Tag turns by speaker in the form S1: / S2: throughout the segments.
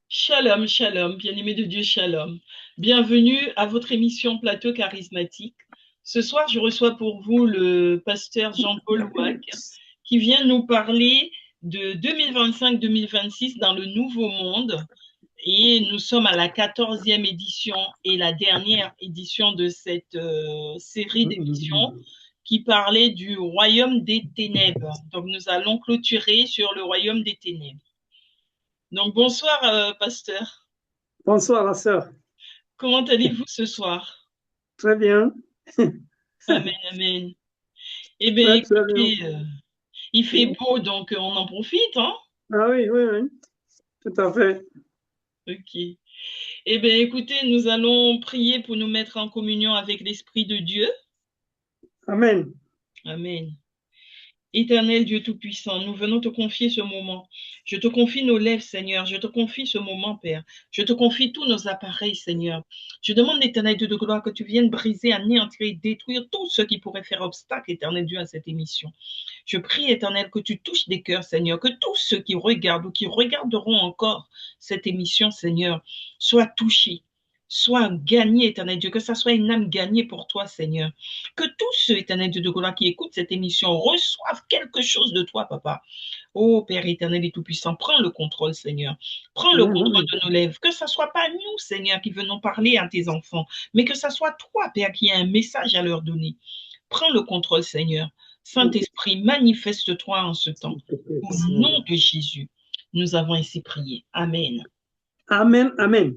S1: Shalom, shalom, bien-aimé de Dieu, shalom. Bienvenue à votre émission Plateau charismatique. Ce soir, je reçois pour vous le pasteur Jean-Paul Ouac qui vient nous parler de 2025-2026 dans le Nouveau Monde. Et nous sommes à la 14e édition et la dernière édition de cette série d'émissions qui parlait du royaume des ténèbres. Donc, nous allons clôturer sur le royaume des ténèbres. Donc, bonsoir, pasteur.
S2: Bonsoir, la sœur.
S1: Comment allez-vous ce soir?
S2: Très bien.
S1: Amen, amen. Eh bien,
S2: Très, très bien.
S1: écoutez, il fait beau, donc on en profite, hein?
S2: Ah oui, oui, oui. Tout à fait.
S1: Ok. Eh bien, écoutez, nous allons prier pour nous mettre en communion avec l'Esprit de Dieu.
S2: Amen.
S1: Amen. Éternel Dieu Tout-Puissant, nous venons te confier ce moment. Je te confie nos lèvres, Seigneur. Je te confie ce moment, Père. Je te confie tous nos appareils, Seigneur. Je demande, Éternel Dieu de gloire, que tu viennes briser, anéantir et détruire tout ce qui pourrait faire obstacle, Éternel Dieu, à cette émission. Je prie, Éternel, que tu touches des cœurs, Seigneur, que tous ceux qui regardent ou qui regarderont encore cette émission, Seigneur, soient touchés, soient gagnés, Éternel Dieu, que ça soit une âme gagnée pour toi, Seigneur. Que tous ceux, Éternel Dieu de gloire, qui écoutent cette émission reçoivent quelque chose de toi, Papa. Oh Père éternel et tout-puissant, prends le contrôle, Seigneur. Prends le contrôle
S2: Amen.
S1: de nos lèvres. Que ce ne soit pas nous, Seigneur, qui venons parler à tes enfants, mais que ce soit toi, Père, qui a un message à leur donner. Prends le contrôle, Seigneur. Saint-Esprit, manifeste-toi en ce temps. Au nom de Jésus, nous avons ainsi prié. Amen.
S2: Amen. Amen.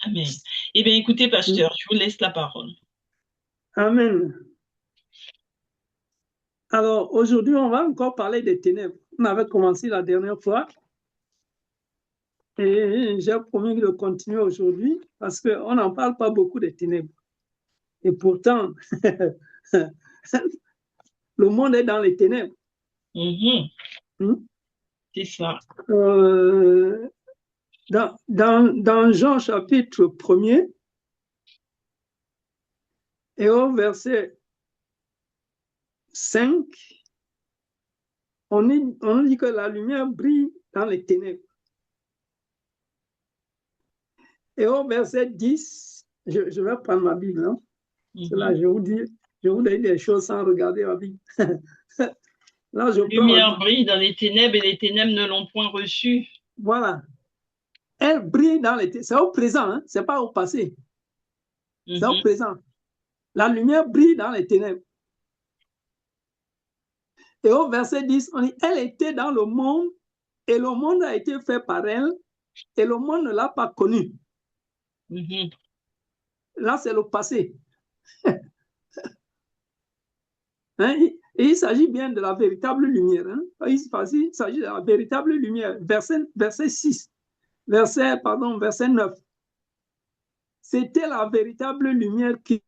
S1: Amen. Eh bien, écoutez, pasteur, je vous laisse la parole.
S2: Amen. Alors, aujourd'hui, on va encore parler des ténèbres. On avait commencé la dernière fois et j'ai promis de continuer aujourd'hui parce qu'on n'en parle pas beaucoup des ténèbres. Et pourtant, le monde est dans les ténèbres.
S1: Mhm.
S2: Hmm?
S1: C'est ça.
S2: Euh, dans Jean chapitre 1er et au verset 5, on dit que la lumière brille dans les ténèbres. Et au verset 10, je vais prendre ma Bible. Hein. Là,
S1: Mhm.
S2: je vous dis des choses sans regarder ma Bible. Là, je
S1: La
S2: prends ma
S1: lumière
S2: Bible.
S1: brille dans les ténèbres et les ténèbres ne l'ont point reçue.
S2: Voilà. Elle brille dans les ténèbres. C'est au présent, hein? Ce n'est pas au passé. C'est au
S1: Mhm.
S2: présent. La lumière brille dans les ténèbres. Et au verset 10, on dit, elle était dans le monde et le monde a été fait par elle et le monde ne l'a pas connue.
S1: Mhm.
S2: Là, c'est le passé. Hein? Et il s'agit bien de la véritable lumière. Hein? Il s'agit de la véritable lumière. Verset 6, verset 9. C'était la véritable lumière qui,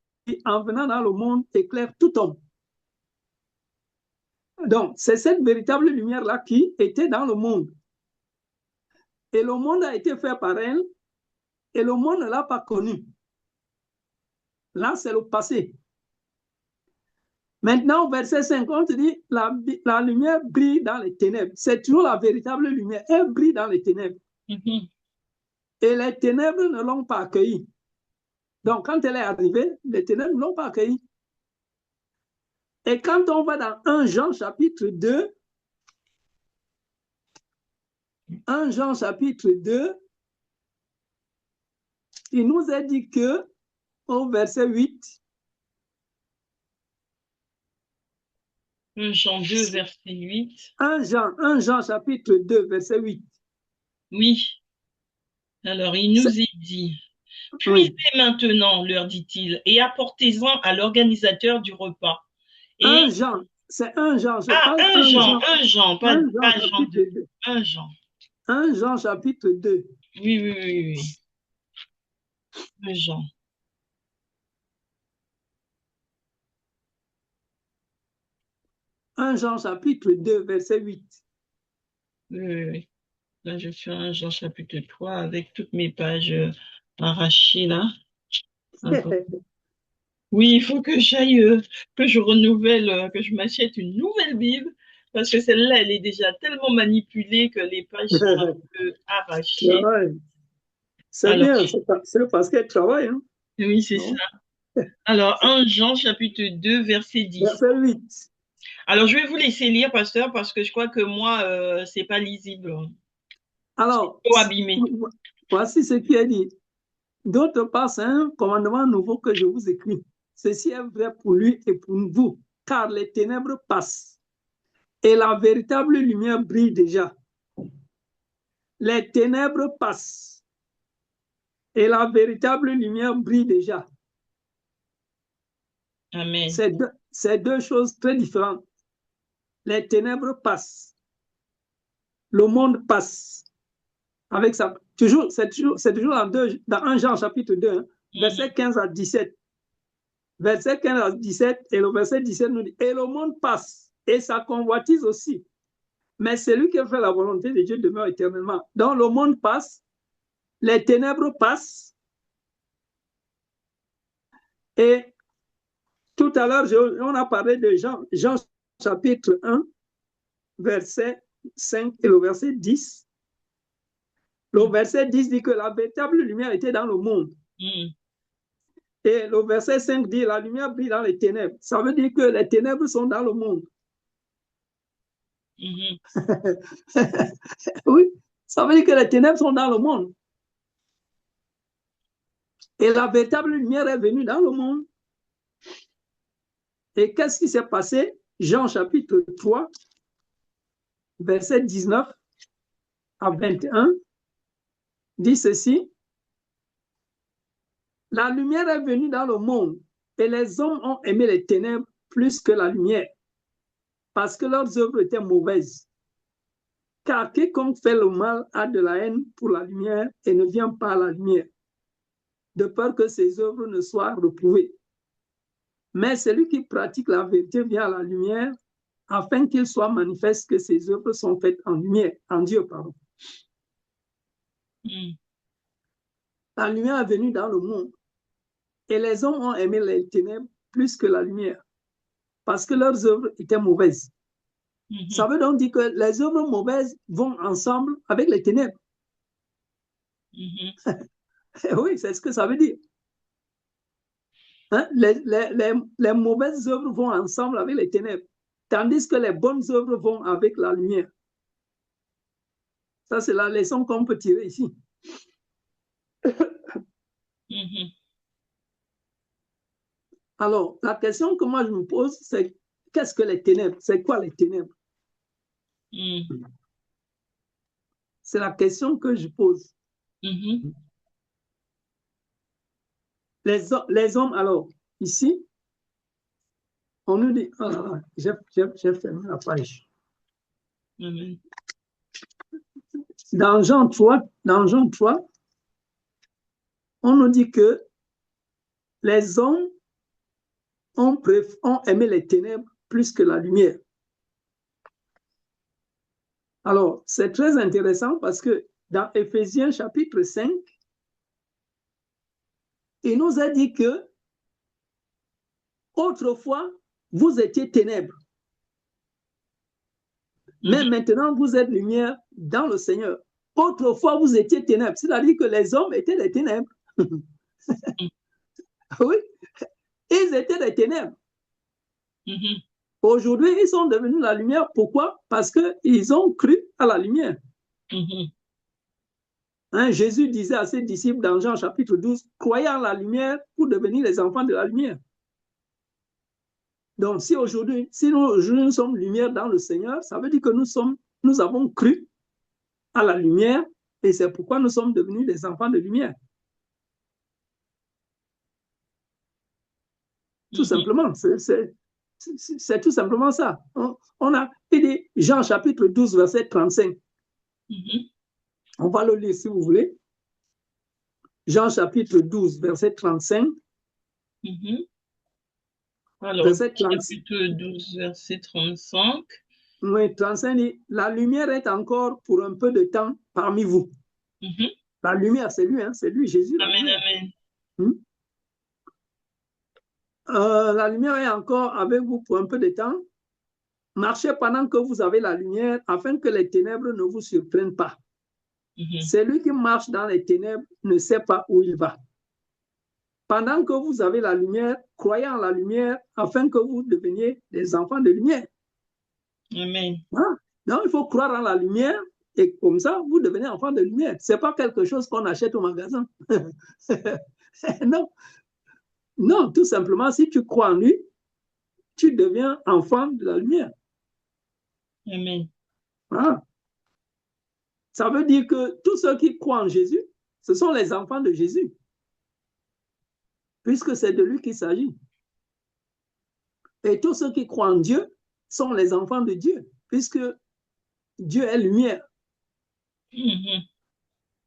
S2: en venant dans le monde, éclaire tout homme. Donc, c'est cette véritable lumière-là qui était dans le monde. Et le monde a été fait par elle, et le monde ne l'a pas connue. Là, c'est le passé. Maintenant, au verset 50, dit, la lumière brille dans les ténèbres. C'est toujours la véritable lumière. Elle brille dans les ténèbres.
S1: Mhm.
S2: Et les ténèbres ne l'ont pas accueillie. Donc, quand elle est arrivée, les ténèbres ne l'ont pas accueillie. Et quand on va dans 1 Jean chapitre 2, 1 Jean chapitre 2, il nous est dit que, au verset 8,
S1: 1 Jean 2, verset 8.
S2: 1 Jean chapitre 2, verset 8.
S1: Oui, alors il nous est dit, puisez
S2: Oui.
S1: maintenant, leur dit-il, et apportez-en à l'organisateur du repas. Et,
S2: 1 Jean, c'est 1 Jean, c'est
S1: ah,
S2: pas 1 Jean,
S1: Un Jean,
S2: 1 Jean
S1: pas Jean
S2: chapitre
S1: 2,
S2: 2.
S1: 1 Jean.
S2: 1 Jean chapitre 2.
S1: Oui, oui, oui, oui, 1 Jean.
S2: 1 Jean chapitre 2, verset 8.
S1: Oui, oui, oui. Là, je suis à 1 Jean chapitre 3 avec toutes mes pages arrachées là. Attends. Oui, il faut que j'aille, que je renouvelle, que je m'achète une nouvelle Bible, parce que celle-là, elle est déjà tellement manipulée que les pages sont un peu
S2: C'est
S1: arrachées.
S2: vrai. C'est
S1: Alors,
S2: bien, c'est parce qu'elle travaille. Hein,
S1: oui, c'est ça.
S2: non?
S1: Alors, 1 Jean chapitre 2, verset 10.
S2: Verset 8.
S1: Alors, je vais vous laisser lire, pasteur, parce que je crois que moi, c'est pas lisible. C'est
S2: Alors,
S1: trop abîmé.
S2: voici ce qui est dit. D'autre part, c'est un commandement nouveau que je vous écris. Ceci est vrai pour lui et pour vous, car les ténèbres passent et la véritable lumière brille déjà. Les ténèbres passent et la véritable lumière brille déjà.
S1: Amen.
S2: C'est deux choses très différentes. Les ténèbres passent. Le monde passe. Avec ça. C'est toujours dans 1 Jean chapitre 2, hein, verset 15 à 17. Verset 15 à 17 et le verset 17 nous dit, et le monde passe et sa convoitise aussi. Mais celui qui fait la volonté de Dieu demeure éternellement. Donc le monde passe, les ténèbres passent. Et tout à l'heure, on a parlé de Jean chapitre 1, verset 5 et le verset 10. Le verset 10 dit que la véritable lumière était dans le monde. Et le verset 5 dit la lumière brille dans les ténèbres. Ça veut dire que les ténèbres sont dans le monde. Oui, ça veut dire que les ténèbres sont dans le monde. Et la véritable lumière est venue dans le monde. Et qu'est-ce qui s'est passé? Jean chapitre 3, verset 19 à 21, dit ceci. La lumière est venue dans le monde et les hommes ont aimé les ténèbres plus que la lumière parce que leurs œuvres étaient mauvaises. Car quiconque fait le mal a de la haine pour la lumière et ne vient pas à la lumière, de peur que ses œuvres ne soient reprouvées. Mais celui qui pratique la vérité vient à la lumière afin qu'il soit manifeste que ses œuvres sont faites en lumière, en Dieu, pardon. La lumière est venue dans le monde et les hommes ont aimé les ténèbres plus que la lumière parce que leurs œuvres étaient mauvaises. Ça veut donc dire que les œuvres mauvaises vont ensemble avec les ténèbres. Oui, c'est ce que ça veut dire. Hein? Les mauvaises œuvres vont ensemble avec les ténèbres, tandis que les bonnes œuvres vont avec la lumière. Ça, c'est la leçon qu'on peut tirer ici. Alors, la question que moi je me pose, c'est qu'est-ce que les ténèbres? C'est quoi les ténèbres? C'est la question que je pose. Les hommes, alors, ici, on nous dit, j'ai fermé la page. Dans Jean 3, on nous dit que les hommes ont aimé les ténèbres plus que la lumière. Alors, c'est très intéressant parce que dans Éphésiens chapitre 5, il nous a dit que autrefois, vous étiez ténèbres. Mais maintenant, vous êtes lumière dans le Seigneur. Autrefois, vous étiez ténèbres. C'est-à-dire que les hommes étaient des ténèbres. Oui, ils étaient des ténèbres. Aujourd'hui, ils sont devenus la lumière. Pourquoi? Parce qu'ils ont cru à la lumière. Hein, Jésus disait à ses disciples dans Jean chapitre 12, croyez en la lumière pour devenir les enfants de la lumière. Donc, si aujourd'hui, nous sommes lumière dans le Seigneur, ça veut dire que nous avons cru à la lumière et c'est pourquoi nous sommes devenus des enfants de lumière. Tout simplement, c'est tout simplement ça. On a dit Jean chapitre 12, verset 35. On va le lire si vous voulez. Jean chapitre 12, verset 35.
S1: Alors, verset chapitre 12, verset 35.
S2: Oui, 35 dit, la lumière est encore pour un peu de temps parmi vous. La lumière, c'est lui, hein, c'est lui, Jésus.
S1: Amen.
S2: La lumière est encore avec vous pour un peu de temps. Marchez pendant que vous avez la lumière afin que les ténèbres ne vous surprennent pas. Celui qui marche dans les ténèbres ne sait pas où il va. Pendant que vous avez la lumière, croyez en la lumière afin que vous deveniez des enfants de lumière.
S1: Amen.
S2: Voilà. Donc, il faut croire en la lumière et comme ça, vous devenez enfant de lumière. Ce n'est pas quelque chose qu'on achète au magasin. Non. Non, tout simplement, si tu crois en lui, tu deviens enfant de la lumière.
S1: Amen.
S2: Voilà. Ça veut dire que tous ceux qui croient en Jésus, ce sont les enfants de Jésus, puisque c'est de lui qu'il s'agit. Et tous ceux qui croient en Dieu sont les enfants de Dieu, puisque Dieu est lumière.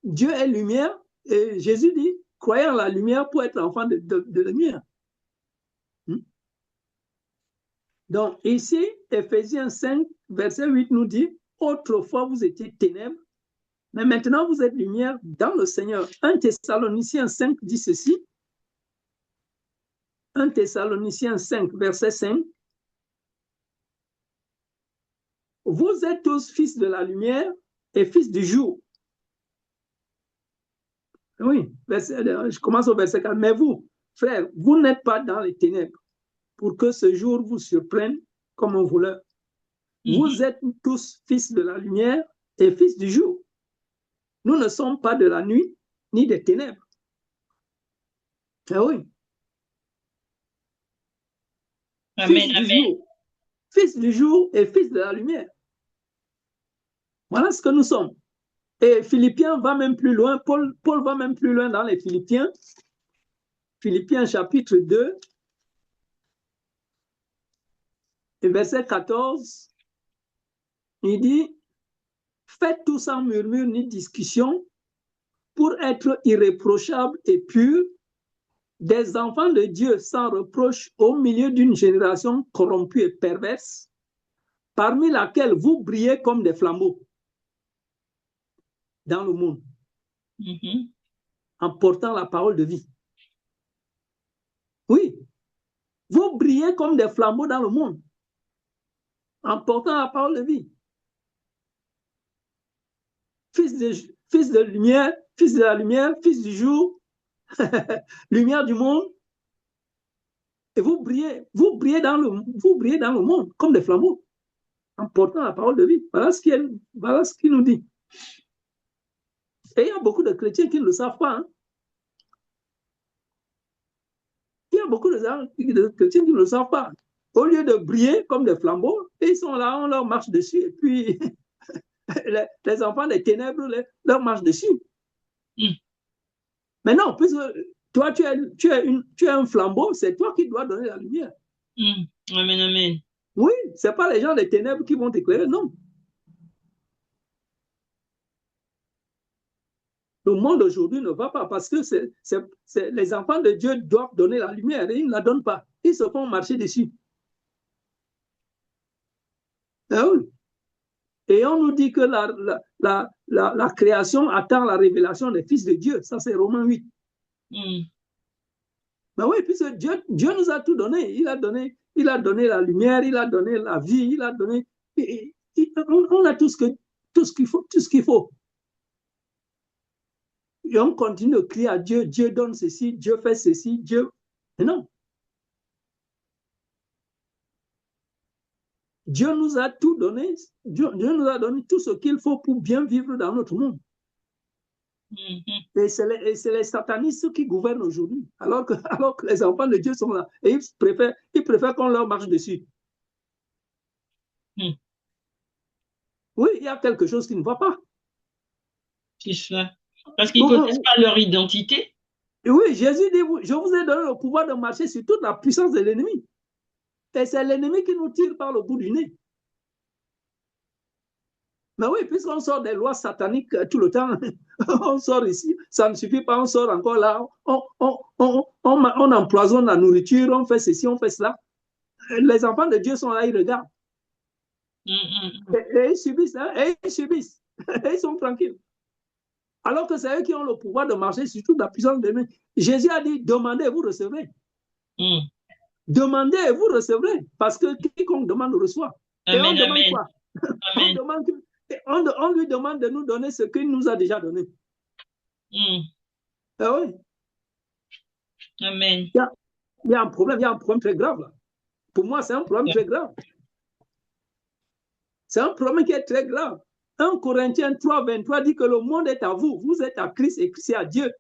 S2: Dieu est lumière, et Jésus dit, croyez en la lumière pour être enfant de lumière. Donc ici, Éphésiens 5, verset 8 nous dit, autrefois vous étiez ténèbres, mais maintenant vous êtes lumière dans le Seigneur. 1 Thessaloniciens 5 dit ceci. 1 Thessaloniciens 5, verset 5. Vous êtes tous fils de la lumière et fils du jour. Oui, je commence au verset 4. Mais vous, frères, vous n'êtes pas dans les ténèbres pour que ce jour vous surprenne comme un voleur. Vous êtes tous fils de la lumière et fils du jour. Nous ne sommes pas de la nuit ni des ténèbres. Ah oui.
S1: Amen,
S2: Fils du jour. Fils du jour et fils de la lumière. Voilà ce que nous sommes. Et Philippiens va même plus loin, Paul va même plus loin dans les Philippiens. Philippiens chapitre 2, et verset 14, il dit, faites tout sans murmure ni discussion pour être irréprochables et purs, des enfants de Dieu sans reproche au milieu d'une génération corrompue et perverse, parmi laquelle vous brillez comme des flambeaux dans le monde, en portant la parole de vie. Oui, vous brillez comme des flambeaux dans le monde, en portant la parole de vie. Fils de lumière, fils de la lumière, fils du jour, lumière du monde. Et vous brillez dans le monde comme des flambeaux, en portant la parole de vie. Voilà ce qu'il nous dit. Et il y a beaucoup de chrétiens qui ne le savent pas. Hein. Il y a beaucoup de chrétiens qui ne le savent pas. Au lieu de briller comme des flambeaux, ils sont là, on leur marche dessus. Et puis, les enfants des ténèbres leur marchent dessus. Mais non, puisque toi, tu es un flambeau, c'est toi qui dois donner la lumière.
S1: Amen, amen.
S2: Oui, ce n'est pas les gens des ténèbres qui vont t'éclairer, non. Le monde aujourd'hui ne va pas parce que les enfants de Dieu doivent donner la lumière et ils ne la donnent pas. Ils se font marcher dessus. Et on nous dit que la création attend la révélation des fils de Dieu. Ça, c'est Romains 8. Mais oui, puisque Dieu nous a tout donné. Il a donné la lumière, il a donné la vie, il a donné... on a tout ce qu'il faut. Et on continue de crier à Dieu, Dieu donne ceci, Dieu fait ceci, Dieu... Mais non. Dieu nous a tout donné, Dieu nous a donné tout ce qu'il faut pour bien vivre dans notre monde. Et c'est les satanistes qui gouvernent aujourd'hui, alors que les enfants de Dieu sont là. Et ils préfèrent qu'on leur marche dessus. Oui, il y a quelque chose qui ne va pas.
S1: C'est ça. Parce qu'ils ne connaissent pas leur identité.
S2: Et oui, Jésus dit, je vous ai donné le pouvoir de marcher sur toute la puissance de l'ennemi. Et c'est l'ennemi qui nous tire par le bout du nez. Mais oui, puisqu'on sort des lois sataniques tout le temps, on sort ici, ça ne suffit pas, on sort encore là, on empoisonne la nourriture, on fait ceci, on fait cela. Les enfants de Dieu sont là, ils regardent. Et ils subissent, hein, et ils subissent. Et ils sont tranquilles. Alors que c'est eux qui ont le pouvoir de marcher sur toute la puissance de l'ennemi. Jésus a dit, demandez et vous recevrez. Demandez et vous recevrez. Parce que quiconque demande reçoit.
S1: Amen,
S2: et on demande
S1: amen.
S2: quoi?
S1: Amen.
S2: On demande On lui demande de nous donner ce qu'il nous a déjà donné. Ah oui.
S1: Amen.
S2: Il y a un problème très grave là. Pour moi, c'est un problème très grave. C'est un problème qui est très grave. 1 Corinthiens 3, 23 dit que le monde est à vous. Vous êtes à Christ et Christ est à Dieu.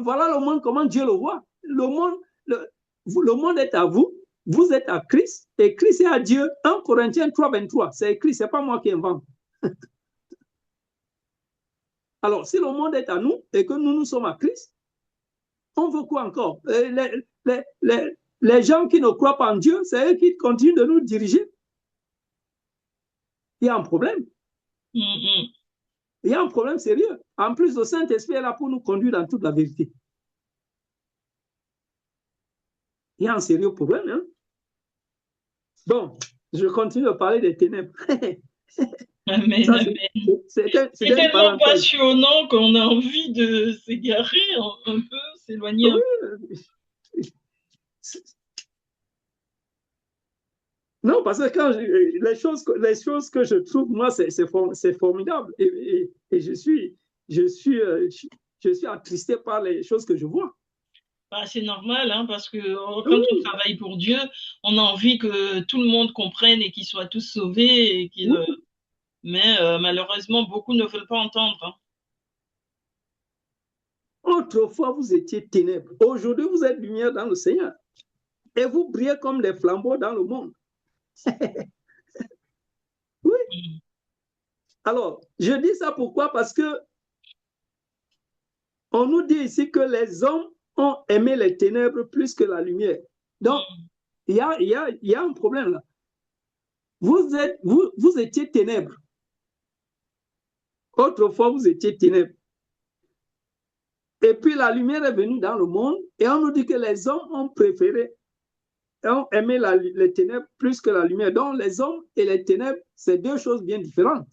S2: Voilà le monde, comment Dieu le voit. Le monde est à vous. Vous êtes à Christ et Christ est à Dieu. 1 Corinthiens 3, 23. C'est écrit, ce n'est pas moi qui invente. Alors, si le monde est à nous et que nous sommes à Christ, on veut quoi encore? Les gens qui ne croient pas en Dieu, c'est eux qui continuent de nous diriger. Il y a un problème. Il y a un problème sérieux. En plus, le Saint-Esprit est là pour nous conduire dans toute la vérité. Il y a un sérieux problème. Hein? Bon, je continue de parler des ténèbres.
S1: Amen, c'est tellement passionnant qu'on a envie de s'égarer un peu, s'éloigner.
S2: Oui. Non, parce que quand les choses que je trouve, moi, c'est formidable. Et je suis attristé par les choses que je vois.
S1: Bah, c'est normal, hein, parce que quand on travaille pour Dieu, on a envie que tout le monde comprenne et qu'ils soient tous sauvés. Et mais malheureusement, beaucoup ne veulent pas entendre. Hein.
S2: Autrefois, vous étiez ténèbres. Aujourd'hui, vous êtes lumière dans le Seigneur. Et vous brillez comme des flambeaux dans le monde. Oui. Alors, je dis ça pourquoi? Parce que on nous dit ici que les hommes ont aimé les ténèbres plus que la lumière. Donc, il y a un problème là. Vous étiez ténèbres. Autrefois, vous étiez ténèbres. Et puis la lumière est venue dans le monde et on nous dit que les hommes ont aimé les ténèbres plus que la lumière. Donc, les hommes et les ténèbres, c'est deux choses bien différentes.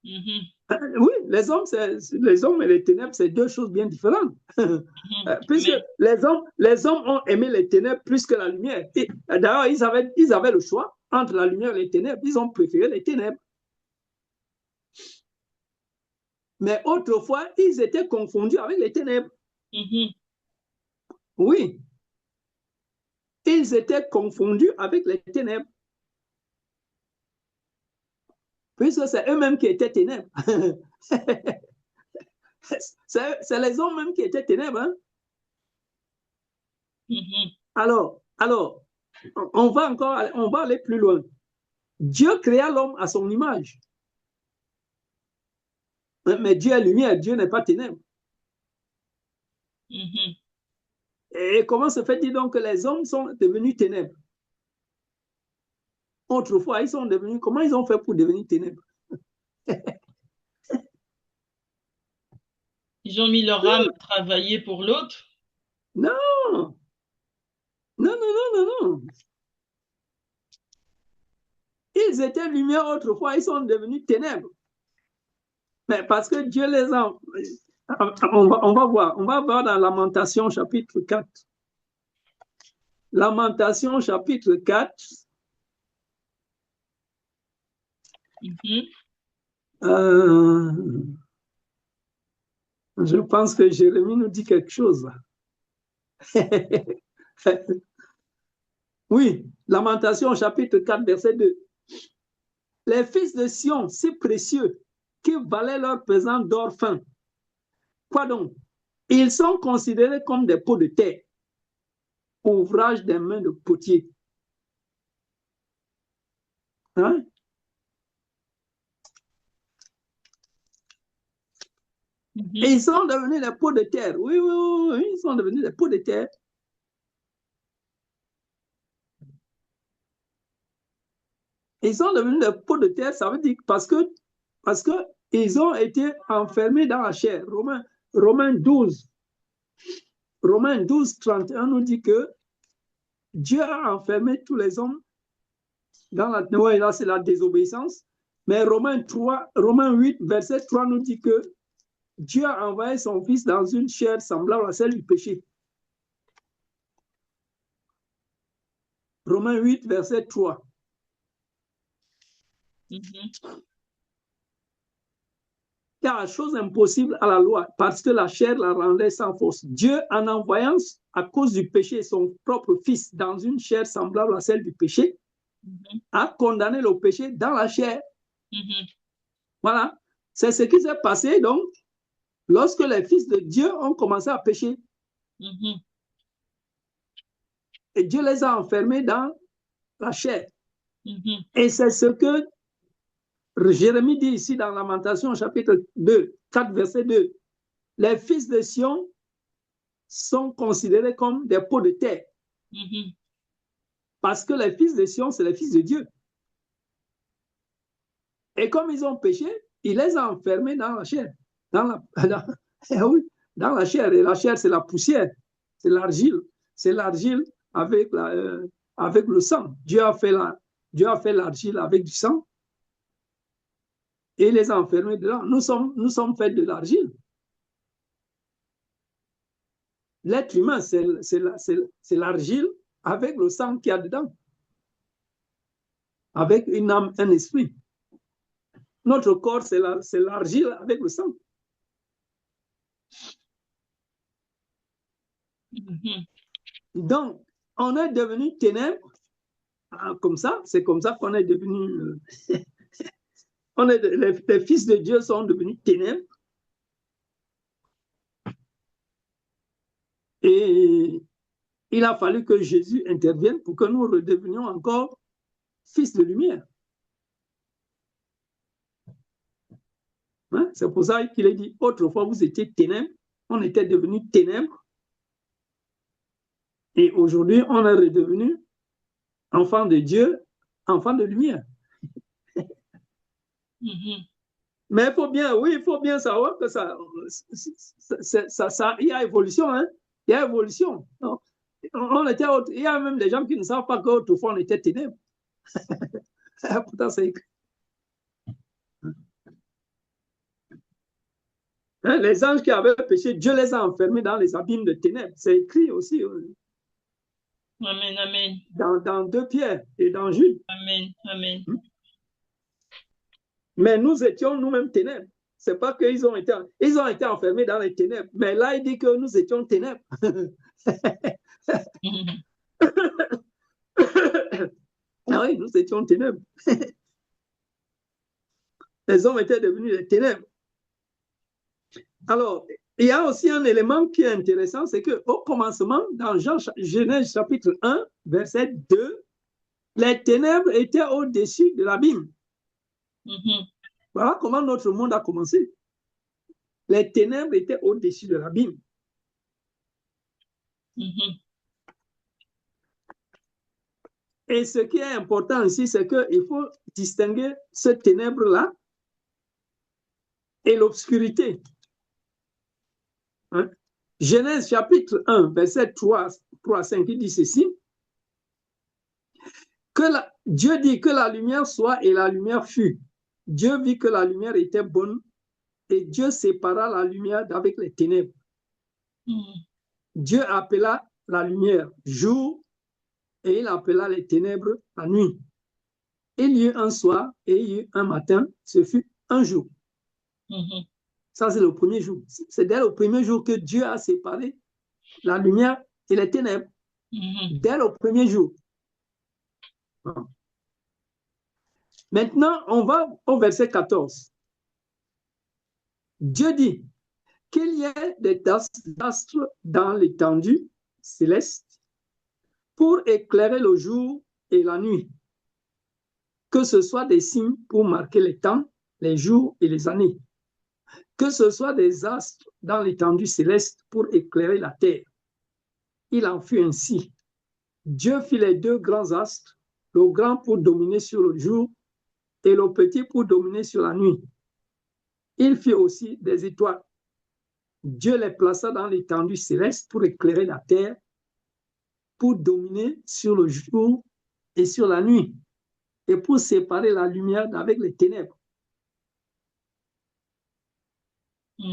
S2: Oui, les hommes et les ténèbres, c'est deux choses bien différentes. Puisque les hommes ont aimé les ténèbres plus que la lumière. D'ailleurs, ils avaient le choix entre la lumière et les ténèbres. Ils ont préféré les ténèbres. Mais autrefois, ils étaient confondus avec les ténèbres. Oui. Ils étaient confondus avec les ténèbres. Puisque c'est eux-mêmes qui étaient ténèbres. C'est les hommes même qui étaient ténèbres. Hein? Alors, on va aller plus loin. Dieu créa l'homme à son image. Mais Dieu est lumière, Dieu n'est pas ténèbres. Et comment se fait-il donc que les hommes sont devenus ténèbres? Autrefois, ils sont devenus, comment ils ont fait pour devenir ténèbres?
S1: Ils ont mis leur âme à travailler pour l'autre?
S2: Non. Non. Ils étaient lumière autrefois, ils sont devenus ténèbres. Mais parce que Dieu les a... On va voir dans Lamentation chapitre 4. Lamentation chapitre 4. Je pense que Jérémie nous dit quelque chose. Oui, Lamentation chapitre 4, verset 2. Les fils de Sion, si précieux, qui valaient leur pesant d'or fin. Quoi donc? Ils sont considérés comme des pots de terre, ouvrage des mains de potier. Hein? Et ils sont devenus des pots de terre. Oui, ils sont devenus des pots de terre. Ils sont devenus des pots de terre, ça veut dire parce que ils ont été enfermés dans la chair. Romains 12, 31 nous dit que Dieu a enfermé tous les hommes dans la... Ouais, là, c'est la désobéissance. Mais Romains 8, verset 3 nous dit que Dieu a envoyé son Fils dans une chair semblable à celle du péché. Romains 8, verset 3. Car chose impossible à la loi, parce que la chair la rendait sans force. Dieu, en envoyant à cause du péché son propre Fils dans une chair semblable à celle du péché, a condamné le péché dans la chair. Voilà. C'est ce qui s'est passé, donc, lorsque les fils de Dieu ont commencé à pécher. Et Dieu les a enfermés dans la chair. Et c'est ce que Jérémie dit ici dans Lamentation, chapitre 2, 4, verset 2. Les fils de Sion sont considérés comme des pots de terre. Parce que les fils de Sion, c'est les fils de Dieu. Et comme ils ont péché, il les a enfermés dans la chair. Dans la chair. Et la chair, c'est la poussière. C'est l'argile. C'est l'argile avec le sang. Dieu a fait l'argile avec du sang. Et il les a enfermés dedans. Nous sommes faits de l'argile. L'être humain, c'est l'argile avec le sang qu'il y a dedans. Avec une âme, un esprit. Notre corps, c'est l'argile avec le sang. Donc, on est devenu ténèbres. Comme ça, c'est comme ça qu'on est devenu... les fils de Dieu sont devenus ténèbres. Et il a fallu que Jésus intervienne pour que nous redevenions encore fils de lumière. Hein? C'est pour ça qu'il a dit, autrefois vous étiez ténèbres, on était devenus ténèbres. Et aujourd'hui, on est redevenu enfant de Dieu, enfant de lumière. Mais il faut bien savoir que il y a évolution, hein? Il y a évolution. Il y a même des gens qui ne savent pas qu'autrefois on était ténèbres. Pourtant, c'est écrit. Hein, les anges qui avaient péché, Dieu les a enfermés dans les abîmes de ténèbres. C'est écrit aussi.
S1: Amen, amen.
S2: Dans 2 Pierre et dans Jude.
S1: Amen, amen.
S2: Mais nous étions nous-mêmes ténèbres. C'est pas qu'ils ont été enfermés dans les ténèbres. Mais là, il dit que nous étions ténèbres. Ah oui, nous étions ténèbres. Les hommes étaient devenus des ténèbres. Alors, il y a aussi un élément qui est intéressant, c'est qu'au commencement, dans Genèse chapitre 1, verset 2, les ténèbres étaient au-dessus de l'abîme. Voilà comment notre monde a commencé. Les ténèbres étaient au-dessus de l'abîme. Et ce qui est important ici, c'est qu'il faut distinguer ce ténèbre-là et l'obscurité. Hein? Genèse chapitre 1, verset 3 à 5, il dit ceci. Dieu dit que la lumière soit et la lumière fut. Dieu vit que la lumière était bonne et Dieu sépara la lumière d'avec les ténèbres. Dieu appela la lumière jour et il appela les ténèbres la nuit. Il y eut un soir et il y eut un matin, ce fut un jour. Ça, c'est le premier jour. C'est dès le premier jour que Dieu a séparé la lumière et les ténèbres. Dès le premier jour. Maintenant, on va au verset 14. Dieu dit qu'il y ait des astres dans l'étendue céleste pour éclairer le jour et la nuit, que ce soit des signes pour marquer les temps, les jours et les années, que ce soit des astres dans l'étendue céleste pour éclairer la terre. Il en fut ainsi. Dieu fit les 2 grands astres, le grand pour dominer sur le jour et le petit pour dominer sur la nuit. Il fit aussi des étoiles. Dieu les plaça dans l'étendue céleste pour éclairer la terre, pour dominer sur le jour et sur la nuit, et pour séparer la lumière d'avec les ténèbres.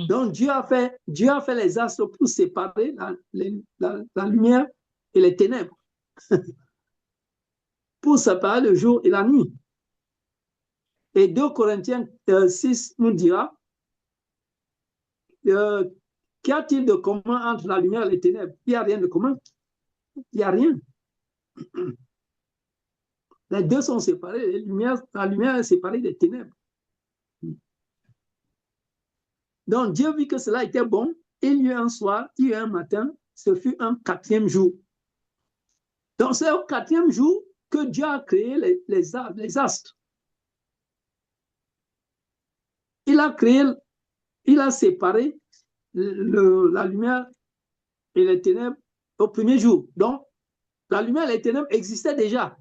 S2: Donc Dieu a fait les astres pour séparer la lumière et les ténèbres. pour séparer le jour et la nuit. Et 2 Corinthiens 6 nous dira, qu'y a-t-il de commun entre la lumière et les ténèbres? Il n'y a rien de commun. Il n'y a rien. Les deux sont séparés. La lumière est séparée des ténèbres. Donc Dieu vit que cela était bon. Il y eut un soir, il y eut un matin, ce fut un 4e jour. Donc c'est au 4e jour que Dieu a créé les astres. Il a séparé la lumière et les ténèbres au 1er jour. Donc la lumière et les ténèbres existaient déjà.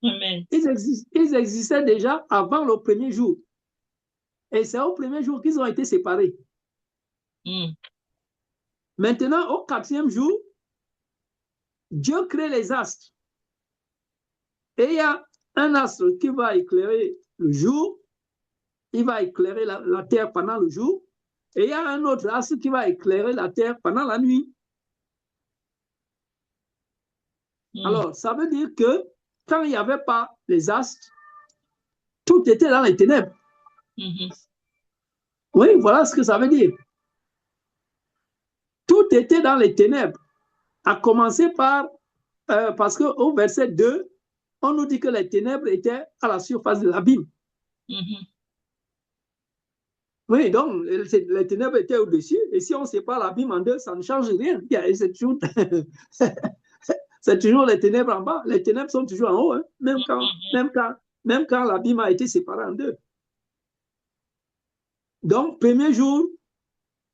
S1: Amen.
S2: Ils existaient déjà avant le 1er jour. Et c'est au 1er jour qu'ils ont été séparés. Maintenant, au 4e jour, Dieu crée les astres. Et il y a un astre qui va éclairer le jour, il va éclairer la terre pendant le jour, et il y a un autre astre qui va éclairer la terre pendant la nuit. Alors, ça veut dire que quand il n'y avait pas les astres, tout était dans les ténèbres. Oui, voilà ce que ça veut dire. Tout était dans les ténèbres, à commencer par, parce qu'au verset 2, on nous dit que les ténèbres étaient à la surface de l'abîme. Oui, donc les ténèbres étaient au-dessus, et si on sépare l'abîme en deux, ça ne change rien. C'est toujours les ténèbres en bas. Les ténèbres sont toujours en haut, hein, même quand l'abîme a été séparé en deux. Donc, 1er jour,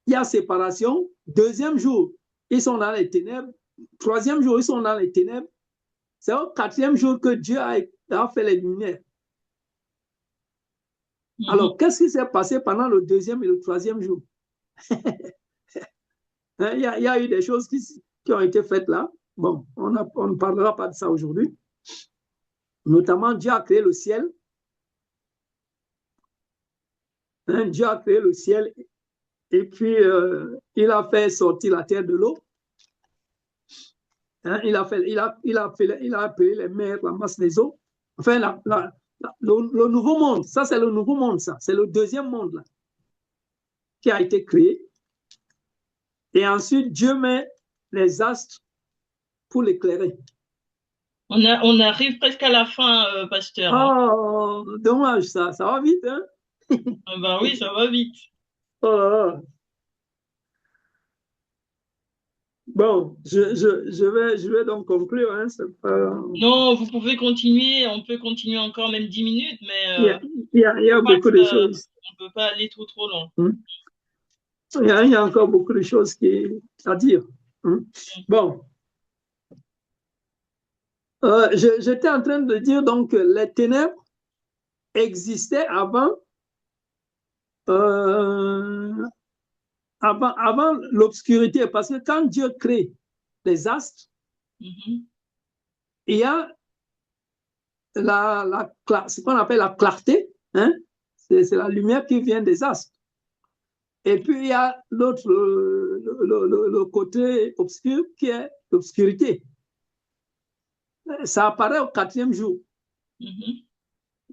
S2: il y a séparation. 2e jour, ils sont dans les ténèbres. 3e jour, ils sont dans les ténèbres. C'est au 4e jour que Dieu a fait les lumières. Alors, qu'est-ce qui s'est passé pendant le 2e et le 3e jour? Il y a eu des choses qui ont été faites là. Bon, on ne parlera pas de ça aujourd'hui. Notamment, Dieu a créé le ciel. Dieu a créé le ciel et puis il a fait sortir la terre de l'eau. Il a appelé les mers la masse des eaux. Enfin, le nouveau monde, ça c'est le nouveau monde, ça. C'est le 2e monde là, qui a été créé. Et ensuite, Dieu met les astres pour l'éclairer.
S1: On arrive presque à la fin, pasteur.
S2: Oh, dommage, ça va vite, hein?
S1: Ben oui, ça va vite.
S2: Oh. Bon, je vais donc conclure. Hein,
S1: non, vous pouvez continuer, on peut continuer encore même 10 minutes, mais
S2: il y a beaucoup de choses.
S1: On ne peut pas aller trop loin.
S2: Il y a encore beaucoup de choses à dire. Bon. J'étais en train de dire donc que les ténèbres existaient avant l'obscurité, parce que quand Dieu crée les astres, il y a ce qu'on appelle la clarté, hein? C'est la lumière qui vient des astres. Et puis il y a l'autre, le côté obscur qui est l'obscurité. Ça apparaît au 4e jour.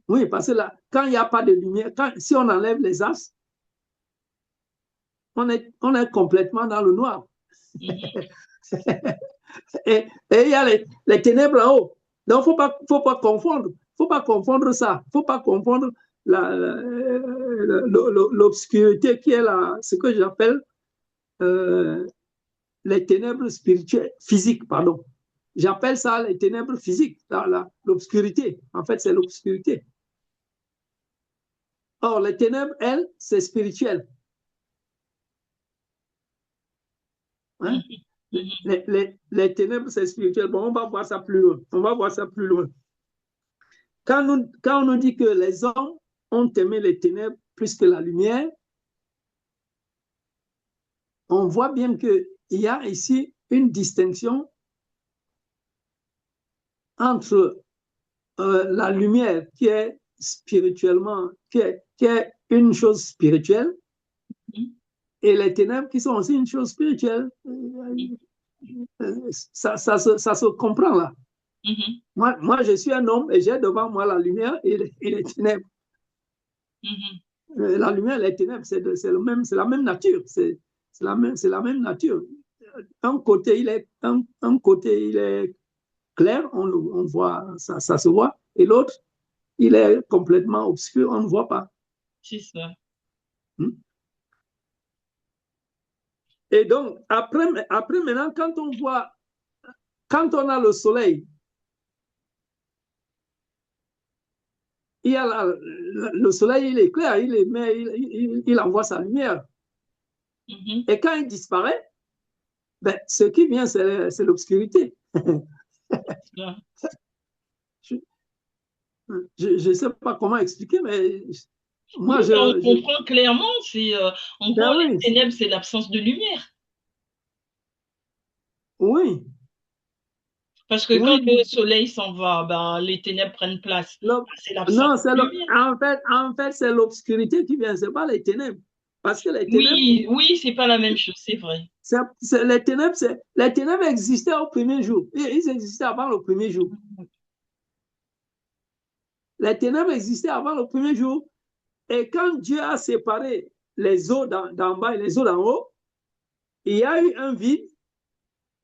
S2: Oui, parce que là, quand il n'y a pas de lumière, si on enlève les astres, on est complètement dans le noir. Et il y a les ténèbres en haut. Donc, il ne faut pas confondre. Faut pas confondre ça. Il ne faut pas confondre l'obscurité qui est ce que j'appelle les ténèbres spirituelles, physiques, pardon. J'appelle ça les ténèbres physiques, l'obscurité. En fait, c'est l'obscurité. Or, les ténèbres, elles, c'est spirituel. Hein? Les ténèbres, c'est spirituel. Bon, on va voir ça plus loin. Quand on nous dit que les hommes ont aimé les ténèbres plus que la lumière, on voit bien qu'il y a ici une distinction entre la lumière qui est spirituellement, qui est une chose spirituelle, et les ténèbres qui sont aussi une chose spirituelle. Ça se comprend là.
S1: Mhm,
S2: Moi, je suis un homme et j'ai devant moi la lumière et les ténèbres.
S1: mhm.
S2: La lumière et les ténèbres, c'est la même nature. C'est la même nature. Un côté, il est clair, on voit, ça se voit, et l'autre, il est complètement obscur, on ne voit pas.
S1: C'est ça.
S2: Hmm. Et donc, après maintenant, quand on a le soleil, le soleil, il est clair, il envoie sa lumière.
S1: Mhm.
S2: Et quand il disparaît, ben, ce qui vient, c'est l'obscurité.
S1: Ça.
S2: Je ne sais pas comment expliquer, mais
S1: Oui,
S2: moi,
S1: mais on comprend clairement. En gros,
S2: ben
S1: les
S2: oui,
S1: ténèbres, c'est l'absence de lumière.
S2: oui,
S1: Parce que quand
S2: oui.
S1: le soleil s'en va, ben, les ténèbres prennent place. Ben, c'est l'absence
S2: Non,
S1: de lumière.
S2: en fait c'est l'obscurité qui vient, ce n'est pas les ténèbres. Parce que les ténèbres,
S1: Oui, oui, c'est pas la même chose, c'est vrai.
S2: les ténèbres existaient au premier jour. Ils existaient avant le premier jour. Les ténèbres existaient avant le premier jour. Et quand Dieu a séparé les eaux d'en bas et les eaux d'en haut, il y a eu un vide.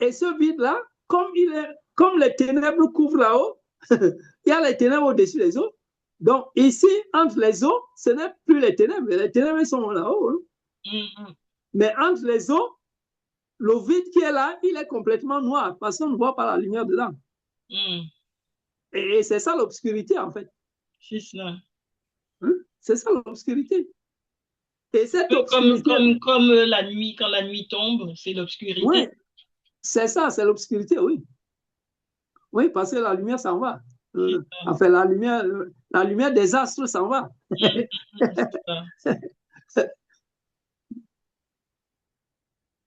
S2: Et ce vide-là, comme les ténèbres couvrent là-haut, il y a les ténèbres au-dessus des eaux. Donc ici, entre les eaux, ce n'est plus les ténèbres. Les ténèbres sont là-haut. Hein.
S1: Mhm,
S2: Mais entre les eaux, le vide qui est là, il est complètement noir parce qu'on ne voit pas la lumière dedans.
S1: mhm.
S2: Et c'est ça l'obscurité, en fait.
S1: C'est ça.
S2: Hein. C'est ça l'obscurité. Et cette
S1: Peu
S2: obscurité,
S1: comme la nuit, quand la nuit tombe, c'est
S2: oui,
S1: l'obscurité.
S2: c'est ça, c'est l'obscurité, oui. Oui, parce que la lumière s'en va.
S1: C'est ça.
S2: Enfin, la lumière des astres s'en va.
S1: Mhm, mhm, c'est ça.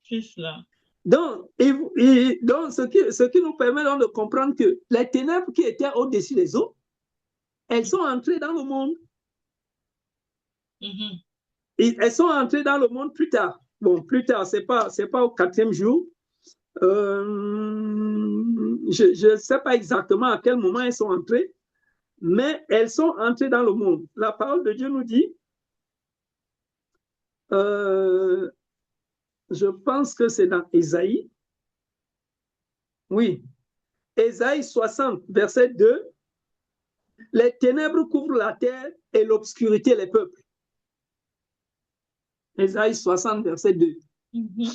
S1: C'est cela.
S2: Donc ce qui nous permet donc de comprendre que les ténèbres qui étaient au-dessus des eaux, elles sont entrées dans le monde.
S1: Mhm,
S2: Et elles sont entrées dans le monde plus tard. Bon, plus tard, c'est pas au quatrième jour. Je ne sais pas exactement à quel moment elles sont entrées, mais elles sont entrées dans le monde. La parole de Dieu nous dit, euh, je pense que c'est dans Ésaïe, oui, Ésaïe 60, verset 2, les ténèbres couvrent la terre et l'obscurité les peuples. Ésaïe 60, verset 2.
S1: mhm,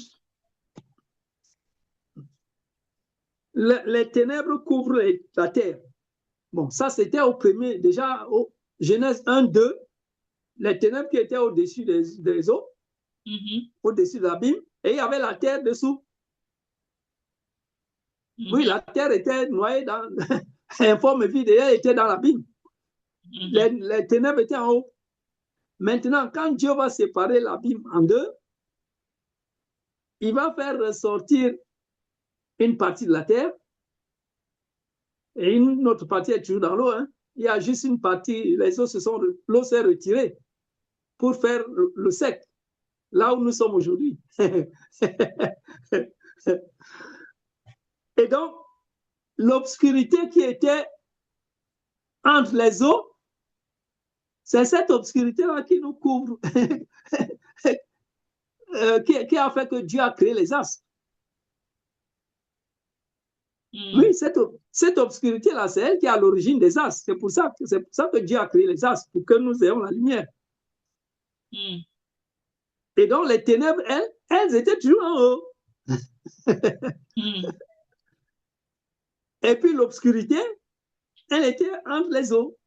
S2: Les ténèbres couvrent la terre. Bon, ça c'était au premier, déjà au Genèse 1, 2, les ténèbres qui étaient au-dessus des eaux,
S1: mhm,
S2: au-dessus de l'abîme, et il y avait la terre dessous. Oui,
S1: mhm,
S2: la terre était noyée dans en forme vide et elle était dans l'abîme.
S1: mhm,
S2: Les ténèbres étaient en haut. Maintenant, quand Dieu va séparer l'abîme en deux, il va faire ressortir une partie de la terre et une autre partie est toujours dans l'eau. Hein. Il y a juste une partie, l'eau s'est retirée pour faire le sec, là où nous sommes aujourd'hui. Et donc, l'obscurité qui était entre les eaux, c'est cette obscurité-là qui nous couvre, qui a fait que Dieu a créé les astres.
S1: mhm,
S2: Oui, cette obscurité-là, c'est elle qui est à l'origine des astres. C'est pour ça que Dieu a créé les astres, pour que nous ayons la lumière.
S1: mhm,
S2: Et donc, les ténèbres, elles étaient toujours en haut.
S1: mhm,
S2: Et puis, l'obscurité, elle était entre les eaux.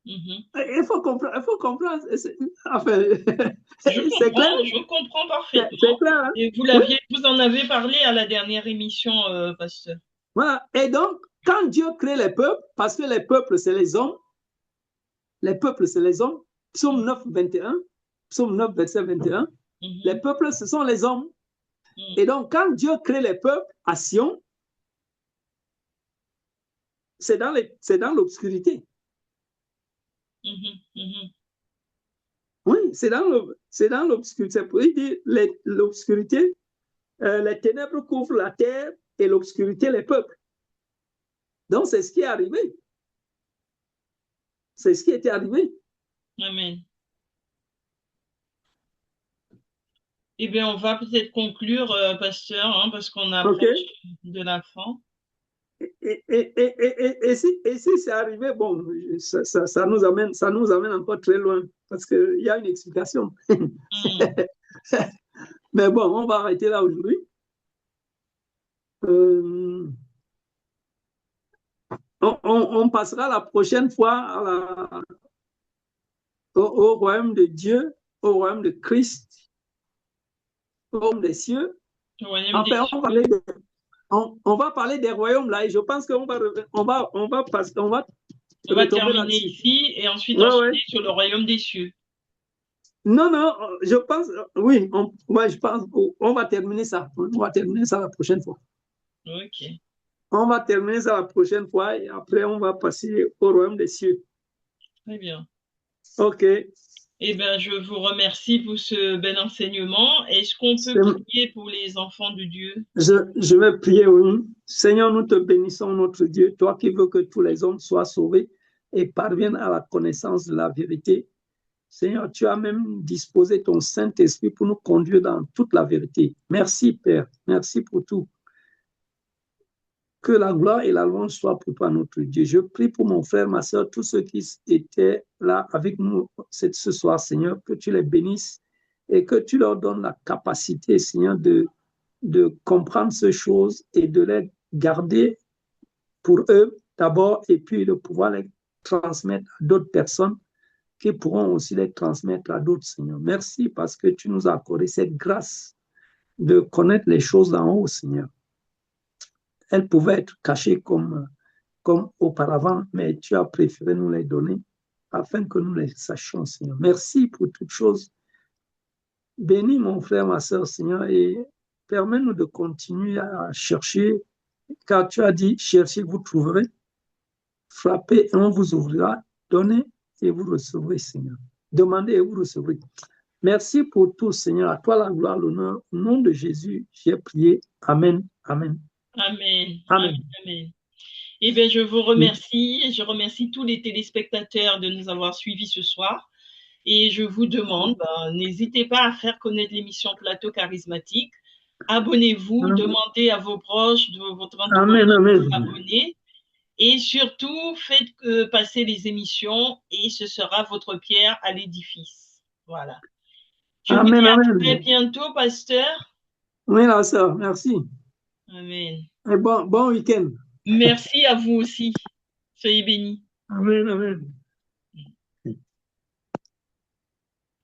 S1: mhm.
S2: Il faut comprendre. Enfin, c'est clair.
S1: Je comprends
S2: C'est
S1: parfaitement.
S2: clair. Hein?
S1: Et
S2: Oui,
S1: vous en avez parlé à la dernière émission, pasteur.
S2: voilà. Et donc, quand Dieu crée les peuples, parce que les peuples, c'est les hommes, les peuples, c'est les hommes, psaume 9, 21, psaume 9, verset 21, les
S1: Mhm,
S2: peuples, ce sont les hommes.
S1: mhm,
S2: Et donc, quand Dieu crée les peuples à Sion, c'est dans l'obscurité.
S1: mhm, mhm,
S2: Oui, c'est dans l'obscurité. L'obscurité, les ténèbres couvrent la terre et l'obscurité les peuples. Donc, c'est ce qui est arrivé. C'est ce qui était arrivé.
S1: Amen. Eh bien, on va peut-être conclure, pasteur, hein, parce qu'on approche de la fin.
S2: Et si c'est arrivé, bon, ça nous amène encore très loin, parce qu'il y a une explication. Mais bon, on va arrêter là aujourd'hui. On passera la prochaine fois au royaume de Dieu, au royaume de Christ, au royaume des cieux. Enfin, on va parler des royaumes là, et je pense qu'on va
S1: terminer ici et ensuite enchaîner sur le royaume des cieux.
S2: Non, je pense, oui, je pense, on va terminer ça. On va terminer ça la prochaine fois.
S1: Ok.
S2: On va terminer ça la prochaine fois et après on va passer au royaume des cieux.
S1: Très bien.
S2: Ok.
S1: Eh bien, je vous remercie pour ce bel enseignement. Est-ce qu'on peut prier pour les enfants de Dieu?
S2: Je vais prier, oui. Seigneur, nous te bénissons, notre Dieu, toi qui veux que tous les hommes soient sauvés et parviennent à la connaissance de la vérité. Seigneur, tu as même disposé ton Saint-Esprit pour nous conduire dans toute la vérité. Merci, Père. Merci pour tout. Que la gloire et la louange soient pour toi, notre Dieu. Je prie pour mon frère, ma soeur, tous ceux qui étaient là avec nous ce soir, Seigneur, que tu les bénisses et que tu leur donnes la capacité, Seigneur, de comprendre ces choses et de les garder pour eux d'abord et puis de pouvoir les transmettre à d'autres personnes qui pourront aussi les transmettre à d'autres, Seigneur. Merci parce que tu nous as accordé cette grâce de connaître les choses d'en haut, Seigneur. Elles pouvaient être cachées comme auparavant, mais tu as préféré nous les donner afin que nous les sachions, Seigneur. Merci pour toutes choses. Bénis mon frère, ma soeur, Seigneur, et permets-nous de continuer à chercher, car tu as dit, cherchez, vous trouverez, frappez et on vous ouvrira, donnez et vous recevrez, Seigneur. Demandez et vous recevrez. Merci pour tout, Seigneur. À toi la gloire, l'honneur. Au nom de Jésus, j'ai prié. Amen. Amen.
S1: Amen.
S2: Amen.
S1: Amen. Eh bien, je vous remercie et je remercie tous les téléspectateurs de nous avoir suivis ce soir. Et je vous demande, n'hésitez pas à faire connaître l'émission Plateau Charismatique. Abonnez-vous, demandez à vos proches de votre entourage de vous abonner. Et surtout, faites passer les émissions et ce sera votre pierre à l'édifice. Voilà. Je vous dis à très bientôt, pasteur.
S2: Oui, la sœur, merci.
S1: Amen.
S2: Et bon week-end.
S1: Merci à vous aussi. Soyez bénis.
S2: Amen, amen.